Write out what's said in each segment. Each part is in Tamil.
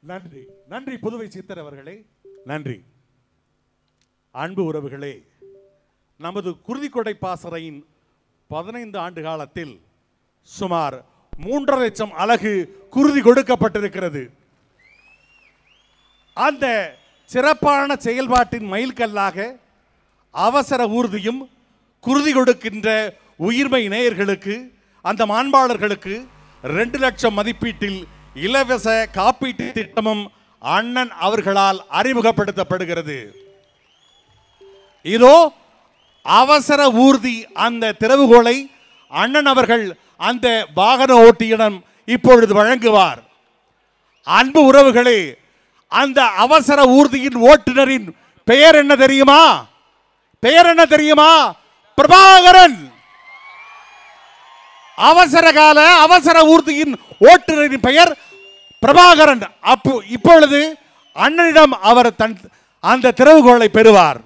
நன்றி நன்றி புதுவை சித்தர் அவர்களே, நன்றி. அன்பு உறவுகளே, நமது குருதிக்கொடை பாசறையின் 15 ஆண்டு காலத்தில் சுமார் 3.5 லட்சம் அலகு குருதி கொடுக்கப்பட்டிருக்கிறது. அந்த சிறப்பான செயல்பாட்டின் மைல்கல்லாக அவசர ஊர்தியும் குருதி கொடுக்கின்ற உயிர்மை நேயர்களுக்கு, அந்த மாண்பாளர்களுக்கு 2 லட்சம் மதிப்பீட்டில் இலவச காப்பீட்டு திட்டமும் அண்ணன் அவர்களால் அறிமுகப்படுத்தப்படுகிறது. இதோ அவசர ஊர்தி அந்த திறவுகோலை அண்ணன் அவர்கள் அந்த வாகன ஓட்டியிடம் இப்பொழுது வழங்குவார். அன்பு உறவுகளே, அந்த அவசர ஊர்தியின் ஓட்டுநரின் பெயர் என்ன தெரியுமா? பெயர் என்ன தெரியுமா? பிரபாகரன். அவசர கால அவசர ஊர்தியின் ஓட்டுநரின் பெயர் பிரபாகரன். இப்பொழுது அண்ணனிடம் அவர் அந்த திறவுகோலை பெறுவார்.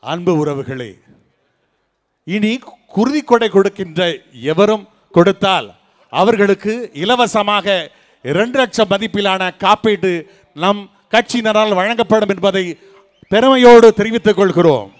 அன்பு உறவுகளே, இனி குருதி கொடை கொடுக்கின்ற எவரும் கொடுத்தால் அவர்களுக்கு இலவசமாக 2 லட்சம் மதிப்பிலான காப்பீடு நம் கட்சியினரால் வழங்கப்படும் என்பதை பெருமையோடு தெரிவித்துக் கொள்கிறோம்.